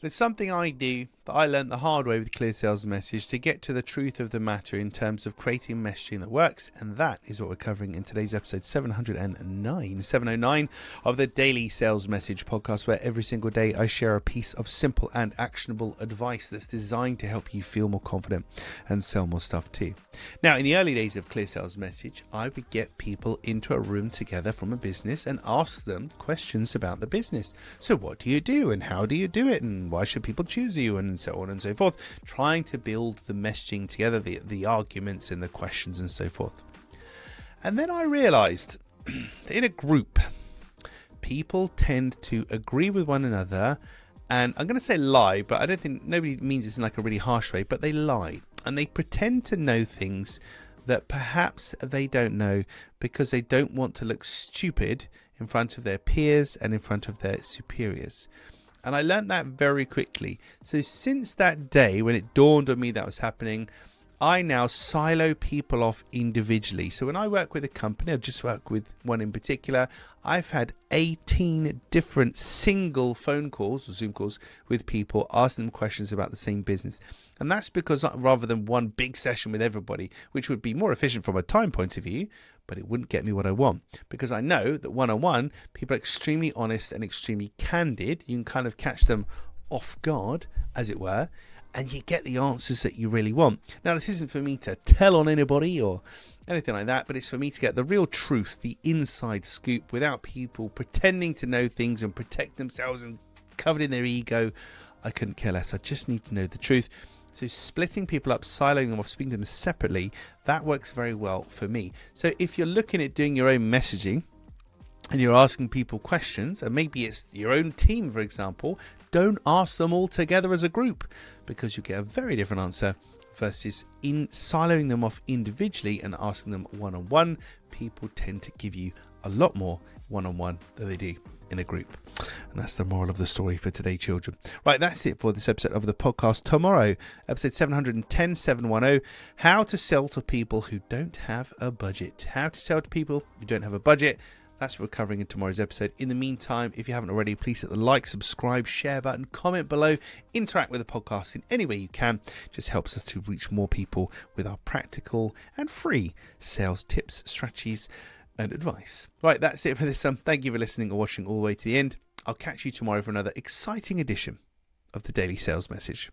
There's something I do that I learned the hard way with Clear Sales Message to get to the truth of the matter in terms of creating messaging that works, and that is what we're covering in today's episode 709 of the Daily Sales Message podcast, where every single day I share a piece of simple and actionable advice that's designed to help you feel more confident and sell more stuff too. Now, in the early days of Clear Sales Message, I would get people into a room together from a business and ask them questions about the business. So what do you do and how do you do it and why should people choose you, and so on and so forth, trying to build the messaging together, the arguments and the questions and so forth. And then I realized that in a group, people tend to agree with one another, and I'm going to say lie, but I don't think nobody means this in like a really harsh way, but they lie and they pretend to know things that perhaps they don't know because they don't want to look stupid in front of their peers and in front of their superiors. And I learned that very quickly. So since that day when it dawned on me that was happening, I now silo people off individually. So when I work with a company, I've just worked with one in particular, I've had 18 different single phone calls or Zoom calls with people asking them questions about the same business. And that's because rather than one big session with everybody, which would be more efficient from a time point of view, but it wouldn't get me what I want, because I know that one-on-one, people are extremely honest and extremely candid. You can kind of catch them off guard, as it were, and you get the answers that you really want. Now, this isn't for me to tell on anybody or anything like that, but it's for me to get the real truth, the inside scoop, without people pretending to know things and protect themselves and covered in their ego. I couldn't care less. I just need to know the truth. So splitting people up, siloing them off, speaking to them separately, that works very well for me. So if you're looking at doing your own messaging and you're asking people questions, and maybe it's your own team, for example, don't ask them all together as a group, because you get a very different answer versus in siloing them off individually and asking them one-on-one. People tend to give you a lot more one-on-one than they do in a group. And that's the moral of the story for today, children. Right, that's it for this episode of the podcast. Tomorrow, episode 710, how to sell to people who don't have a budget. How to sell to people who don't have a budget. That's what we're covering in tomorrow's episode. In the meantime, if you haven't already, please hit the like, subscribe, share button, comment below, interact with the podcast in any way you can. It just helps us to reach more people with our practical and free sales tips, strategies, and advice. Right, that's it for this one. Thank you for listening or watching all the way to the end. I'll catch you tomorrow for another exciting edition of the Daily Sales Message.